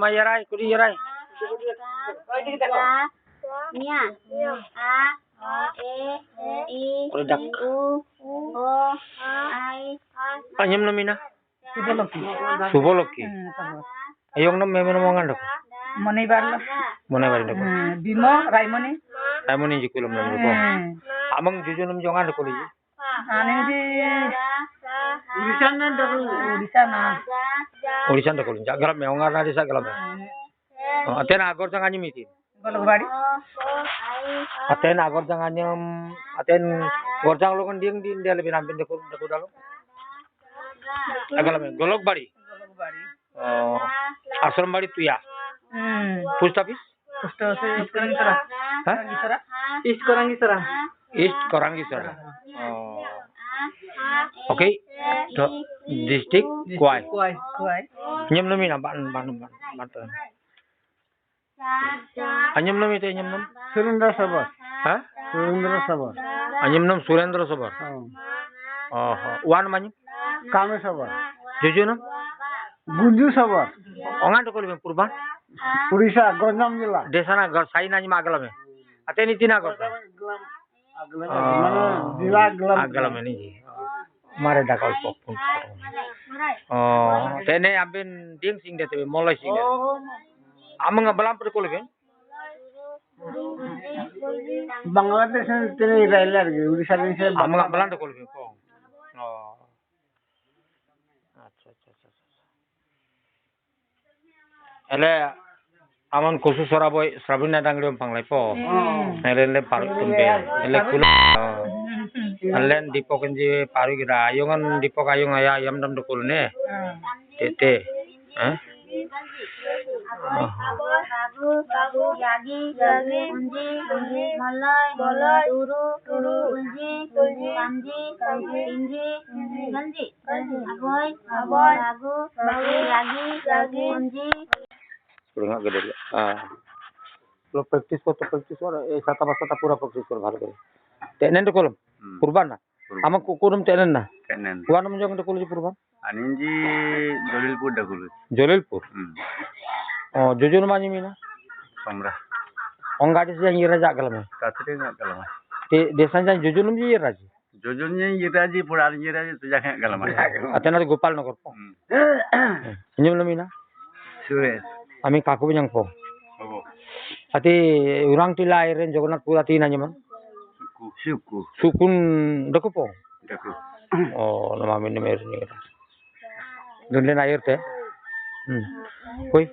mayarai kuri yarai. Nya A E I Produk. U O I Anyam namina. Suboloki. Suboloki. Ayong nam memang mangan dok. Money barlo. Mona bari dok. Bimo Raimoni. Raimoni jikulum nam dok. Amang jujunum jongan dok lagi. Ane di Udisan dok. Ulisan dok. Jagalam me ongar nadi sa galam. Atena agor jangan miti. Golokbari. Aten agor jangan aten gorjang lokan ding dia lebih nampin dok dalo. Agalam golok bari. Golokbari. Asram bari tuya. Post office? Posto se Korangisara. Hah? Korangisara. East Korangisara. East Korangisara. Okay. District Kuai. Kuai. Nyam nami na ban. Anyam nami te nyam nam? Surendra Sabar. Hah? Surendra Sabar. Anyam nam Surendra Sabar. Wan manyu? Kame Sabar. Jojo nam? Gunju Sabar. Ongan to kolbe purban? Odisha Ganjam jila. Desana gar saina ni magalame. Ateni tina gor. Jila Aglam. Agalame ni ji. Mare dakal pokpun. Tene abin ding sing de tebe molai sing de. Amang balam per kolbe? Bangladesh tene railer Odisha ni se Amang balam to kolbe ko. Acha. Ele aman khusus ora boy Srabina dangdom panglai po. Ele paru tumbe. Ele kula. Alen dipok enji paru gira ayongan dipok ayong aya ayam dam dokul ne. Tete. Babu Yagi Unji Malai Turu Unji Kanji Inji Ganji Aboy Babu Yagi Unji. Kurang gede. Lo praktis ora sata basata pura praktis kor bhalo kore. Tenen to kolom. Purban na. Ama kukurum tenen na. Tenen. Wanam jong to kolji purban. Aninji Jolilpur dakulu. Jolilpur. Jujun mani mina. Samra. Onggadis yang ira jagalame. Katri nggak kalama. Desan jan jujunum ji ira ji. Jojolnya yiraji purar yiraji tu jangan kalama. Atena Gopal Nagor po. Nyum namina. Suret. Ami kaku yang po. Oh. Ati urang tila iren Jagannath Purati na nyaman. Suku. Sukun dako po. Daku. Nama min mer ni kata. Dunlen air te. Koi.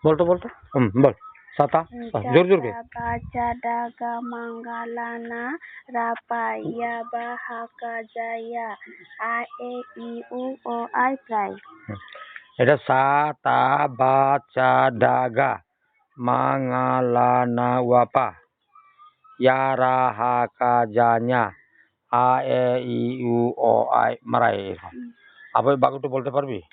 Bol. Bol. Sata. Jor ke. Baca daga manggalana rapaya bahaka jaya A E I U O I pray. Ada sata baca daga mangalana wapa yarahaka janya A E I U O I marai. Apa bagus tu bolte parbi?